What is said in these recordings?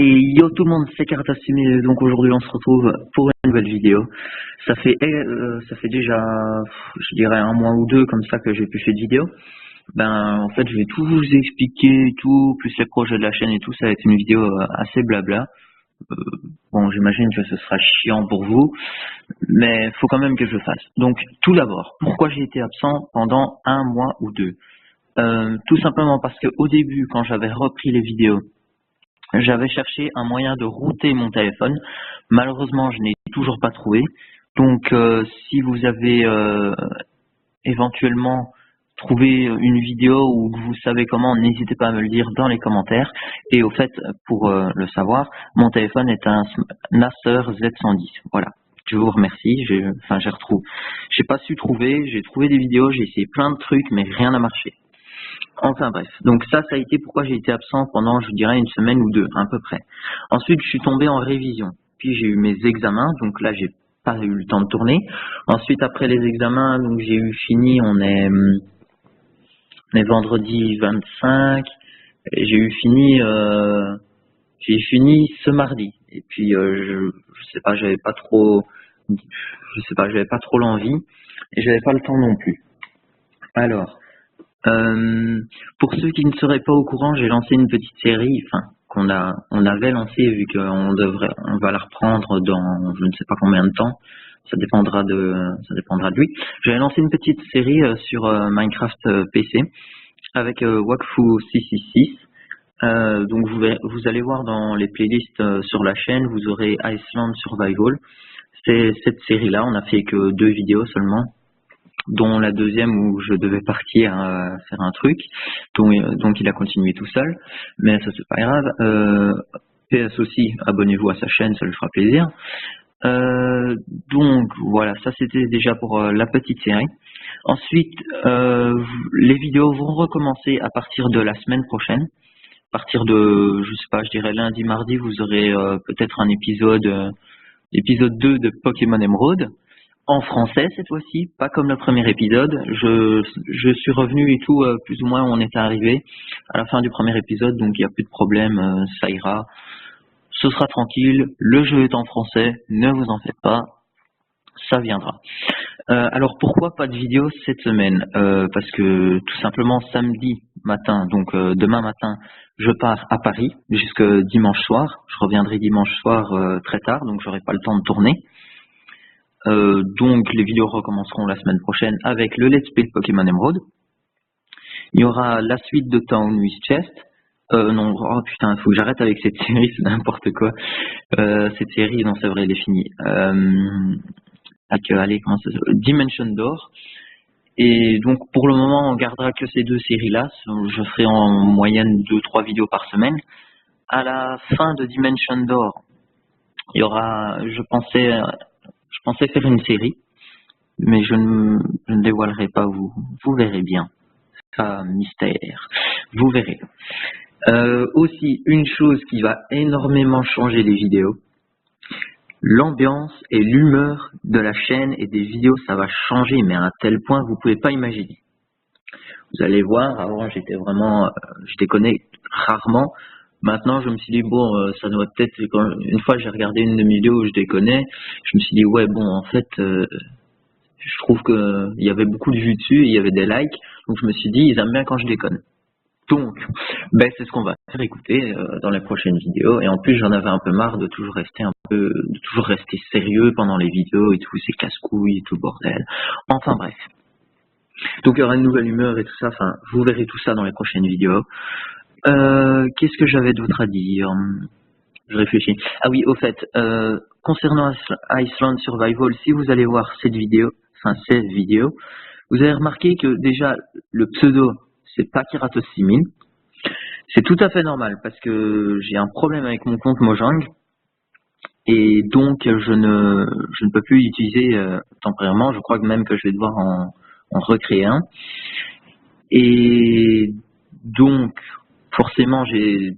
Et yo tout le monde, c'est Caratassimé, donc aujourd'hui on se retrouve pour une nouvelle vidéo. Ça fait déjà, je dirais un mois ou deux comme ça que j'ai plus fait de vidéo. En fait je vais tout vous expliquer et tout, plus les projets de la chaîne et tout, ça va être une vidéo assez blabla. Bon, j'imagine que ce sera chiant pour vous, mais faut quand même que je le fasse. Donc tout d'abord, pourquoi j'ai été absent pendant un mois ou deux? Tout simplement parce que au début, quand j'avais repris les vidéos, j'avais cherché un moyen de router mon téléphone. Malheureusement, je n'ai toujours pas trouvé. Donc, si vous avez éventuellement trouvé une vidéo ou que vous savez comment, n'hésitez pas à me le dire dans les commentaires. Et au fait, pour le savoir, mon téléphone est un Acer Z110. Voilà. Je vous remercie. J'ai pas su trouver. J'ai trouvé des vidéos, j'ai essayé plein de trucs, mais rien n'a marché. Enfin bref, donc ça a été pourquoi j'ai été absent pendant, je dirais, une semaine ou deux, à peu près. Ensuite, je suis tombé en révision. Puis j'ai eu mes examens, donc là, j'ai pas eu le temps de tourner. Ensuite, après les examens, donc j'ai eu fini, on est vendredi 25, et j'ai fini ce mardi. Et puis, je sais pas, j'avais pas trop l'envie, et j'avais pas le temps non plus. Alors, pour ceux qui ne seraient pas au courant, j'ai lancé une petite série, on avait lancé vu qu'on va la reprendre dans je ne sais pas combien de temps. Ça dépendra de lui. J'avais lancé une petite série sur Minecraft PC avec Wakfu 666. Donc vous allez voir dans les playlists sur la chaîne, vous aurez Iceland Survival. C'est cette série-là, on a fait que 2 vidéos seulement, dont la deuxième où je devais partir faire un truc, donc il a continué tout seul, mais ça c'est pas grave. PS aussi, abonnez-vous à sa chaîne, ça lui fera plaisir. Donc voilà, ça c'était déjà pour la petite série. Ensuite, les vidéos vont recommencer à partir de la semaine prochaine. À partir de, je sais pas, je dirais lundi, mardi, vous aurez peut-être un épisode 2 de Pokémon Emerald. En français cette fois-ci, pas comme le premier épisode. Je suis revenu et tout, plus ou moins on est arrivé à la fin du premier épisode, donc il n'y a plus de problème, ça ira. Ce sera tranquille, le jeu est en français, ne vous en faites pas, ça viendra. Alors pourquoi pas de vidéo cette semaine? Parce que tout simplement samedi matin, donc demain matin, je pars à Paris jusque dimanche soir. Je reviendrai dimanche soir très tard, donc j'aurai pas le temps de tourner. Donc les vidéos recommenceront la semaine prochaine avec le Let's Play Pokémon Emerald. Il y aura la suite de Town with Chest. Non, oh putain, il faut que j'arrête avec cette série, c'est n'importe quoi. Cette série, non, c'est vrai, elle est finie. Allez, comment ça s'appelle? Dimension Door. Et donc pour le moment, on gardera que ces 2 séries-là. Je ferai en moyenne 2-3 vidéos par semaine. À la fin de Dimension Door, il y aura, je pensais faire une série, mais je ne dévoilerai pas, vous verrez bien. Ça, mystère. Vous verrez. Aussi, une chose qui va énormément changer les vidéos, l'ambiance et l'humeur de la chaîne et des vidéos, ça va changer, mais à un tel point que vous pouvez pas imaginer. Vous allez voir, avant j'étais vraiment, je déconnais rarement. Maintenant, je me suis dit, bon, ça doit peut-être, une fois j'ai regardé une de mes vidéos où je déconnais, je me suis dit, ouais, bon, en fait, je trouve qu'il y avait beaucoup de vues dessus, et il y avait des likes, donc je me suis dit, ils aiment bien quand je déconne. Donc, c'est ce qu'on va faire écouter dans les prochaines vidéos. Et en plus, j'en avais un peu marre de toujours rester sérieux pendant les vidéos et tout, ces casse-couilles et tout le bordel. Enfin bref. Donc il y aura une nouvelle humeur et tout ça. Enfin, vous verrez tout ça dans les prochaines vidéos. Qu'est-ce que j'avais d'autre à dire? Je réfléchis. Ah oui, au fait, concernant Iceland Survival, si vous allez voir cette vidéo, vous avez remarqué que déjà le pseudo, c'est pas Keratos6000. C'est tout à fait normal parce que j'ai un problème avec mon compte Mojang et donc je ne peux plus l'utiliser temporairement. Je crois que même que je vais devoir en recréer un. Et donc forcément j'ai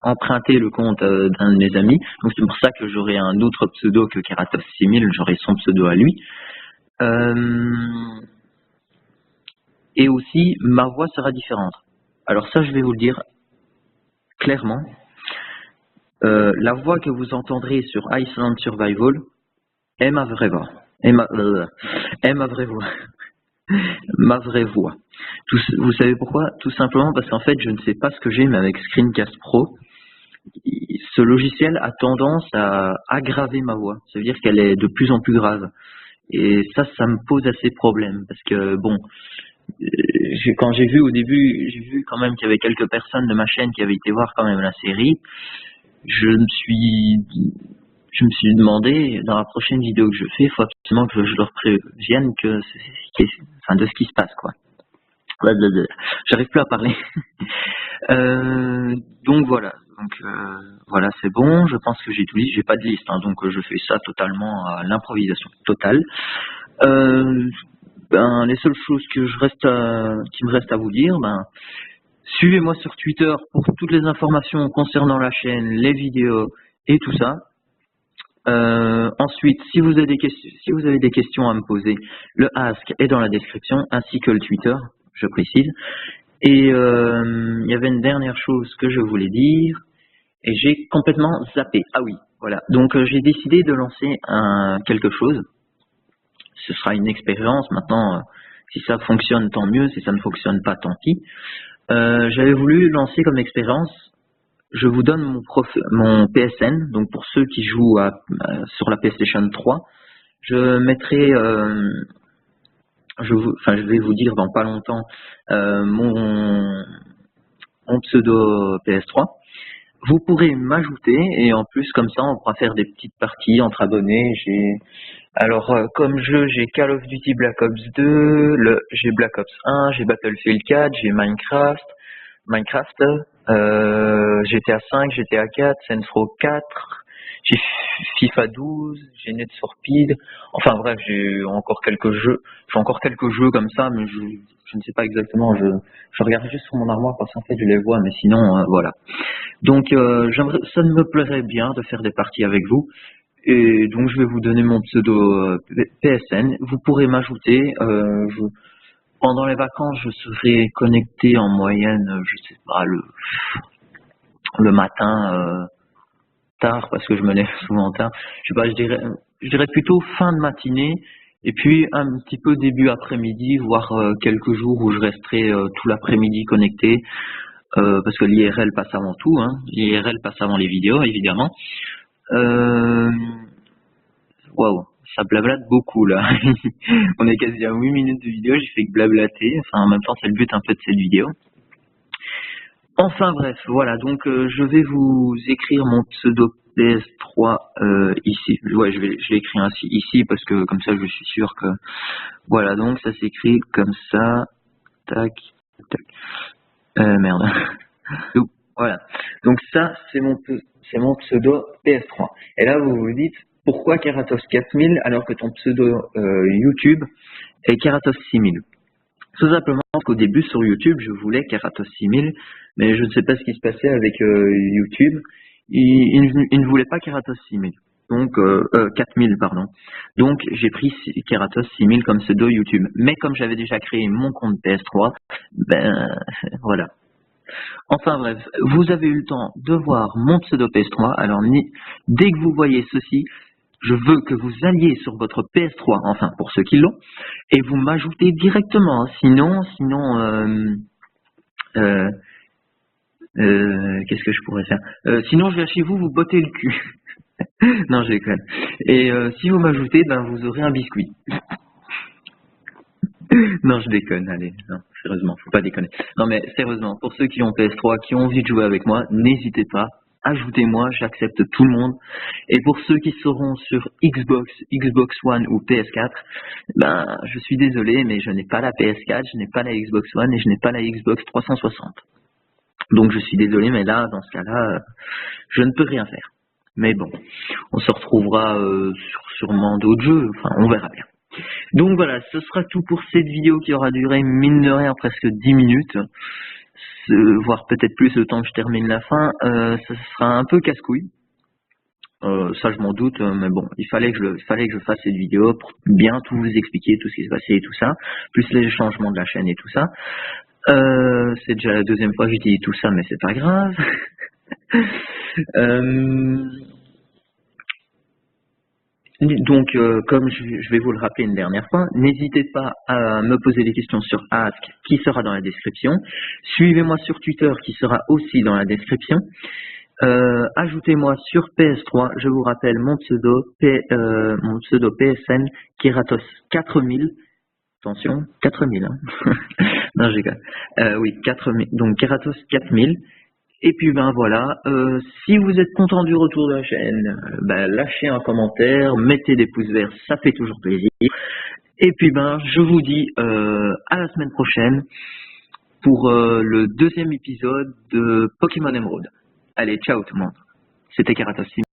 emprunté le compte d'un de mes amis. Donc c'est pour ça que j'aurai un autre pseudo que Keratos6000. J'aurai son pseudo à lui. Et aussi ma voix sera différente. Alors ça je vais vous le dire clairement, La voix que vous entendrez sur Iceland Survival est ma vraie voix. Est ma vraie voix. Ma vraie voix. Vous savez pourquoi? Tout simplement parce qu'en fait, je ne sais pas ce que j'ai, mais avec Screencast Pro, ce logiciel a tendance à aggraver ma voix. Ça veut dire qu'elle est de plus en plus grave. Et ça me pose assez problème. Parce que, bon, quand j'ai vu au début, j'ai vu quand même qu'il y avait quelques personnes de ma chaîne qui avaient été voir quand même la série. Je me suis demandé, dans la prochaine vidéo que je fais, il faut absolument que je leur prévienne de ce qui se passe, quoi. J'arrive plus à parler. Donc voilà. Voilà, c'est bon. Je pense que j'ai tout dit. J'ai pas de liste, hein, donc je fais ça totalement à l'improvisation totale. Les seules choses qui me restent à vous dire, suivez-moi sur Twitter pour toutes les informations concernant la chaîne, les vidéos et tout ça. Ensuite, si vous avez des questions à me poser, le Ask est dans la description, ainsi que le Twitter, je précise. Et il y avait une dernière chose que je voulais dire, et j'ai complètement zappé. Ah oui, voilà. Donc j'ai décidé de lancer quelque chose. Ce sera une expérience. Maintenant, si ça fonctionne, tant mieux. Si ça ne fonctionne pas, tant pis. J'avais voulu lancer comme expérience. Je vous donne mon PSN, donc pour ceux qui jouent sur la PlayStation 3, je mettrai, je vais vous dire dans pas longtemps mon pseudo PS3. Vous pourrez m'ajouter et en plus comme ça on pourra faire des petites parties entre abonnés. Comme jeu, j'ai Call of Duty Black Ops 2, j'ai Black Ops 1, j'ai Battlefield 4, j'ai Minecraft, GTA 5, GTA 4, Saints Row 4, j'ai FIFA 12, j'ai Need for Speed. Enfin bref, j'ai encore quelques jeux comme ça, mais je ne sais pas exactement. Je regarde juste sur mon armoire parce qu'en fait je les vois, mais sinon voilà. Donc ça me plairait bien de faire des parties avec vous. Et donc je vais vous donner mon pseudo PSN. Vous pourrez m'ajouter. Pendant les vacances, je serai connecté en moyenne, je sais pas, le matin tard parce que je me lève souvent tard. Je sais pas, je dirais plutôt fin de matinée et puis un petit peu début après-midi, voire quelques jours où je resterai tout l'après-midi connecté parce que l'IRL passe avant tout, hein. L'IRL passe avant les vidéos, évidemment. Waouh, ça blablate beaucoup là. On est quasi à 8 minutes de vidéo, j'ai fait que blablater. Enfin, en même temps, c'est le but un peu de cette vidéo. Enfin bref, voilà, donc je vais vous écrire mon pseudo PS3 ici. Ouais, je l'ai écrit ainsi ici parce que comme ça je suis sûr que... Voilà, donc ça s'écrit comme ça. Tac, tac. Merde. Donc, voilà. Donc ça, c'est mon pseudo PS3. Et là, vous vous dites, pourquoi Keratos 4000 alors que ton pseudo YouTube est Keratos 6000? Tout simplement parce qu'au début sur YouTube, je voulais Keratos 6000, mais je ne sais pas ce qui se passait avec YouTube. Il ne voulait pas Keratos 6000. Donc 4000 pardon. Donc j'ai pris Keratos 6000 comme pseudo YouTube. Mais comme j'avais déjà créé mon compte PS3, voilà. Enfin bref, vous avez eu le temps de voir mon pseudo PS3. Alors dès que vous voyez ceci, je veux que vous alliez sur votre PS3, enfin pour ceux qui l'ont, et vous m'ajoutez directement. Sinon, qu'est-ce que je pourrais faire? Sinon, je viens chez vous botter le cul. Non, je déconne. Et si vous m'ajoutez, vous aurez un biscuit. Non, je déconne, allez, non, sérieusement, faut pas déconner. Non, mais sérieusement, pour ceux qui ont PS3, qui ont envie de jouer avec moi, n'hésitez pas, ajoutez-moi, j'accepte tout le monde. Et pour ceux qui seront sur Xbox One ou PS4, je suis désolé, mais je n'ai pas la PS4, je n'ai pas la Xbox One et je n'ai pas la Xbox 360. Donc je suis désolé, mais là, dans ce cas-là, je ne peux rien faire. Mais bon, on se retrouvera sur sûrement d'autres jeux, enfin, on verra bien. Donc voilà, ce sera tout pour cette vidéo qui aura duré, mine de rien, presque 10 minutes, voire peut-être plus le temps que je termine la fin. Ce sera un peu casse-couille, ça je m'en doute, mais bon, il fallait que je fasse cette vidéo pour bien tout vous expliquer, tout ce qui se passait et tout ça, plus les changements de la chaîne et tout ça. C'est déjà la deuxième fois que je dis tout ça, mais c'est pas grave. Euh, Donc, comme je vais vous le rappeler une dernière fois, n'hésitez pas à me poser des questions sur Ask, qui sera dans la description. Suivez-moi sur Twitter, qui sera aussi dans la description. Ajoutez-moi sur PS3, je vous rappelle mon pseudo PSN, Keratos 4000. Attention, 4000. Hein. Non, je rigole. Oui, 4000. Donc, Keratos 4000. Et puis ben voilà, si vous êtes content du retour de la chaîne, lâchez un commentaire, mettez des pouces verts, ça fait toujours plaisir. Et puis ben je vous dis à la semaine prochaine pour le deuxième épisode de Pokémon Emerald. Allez, ciao tout le monde. C'était Keratos.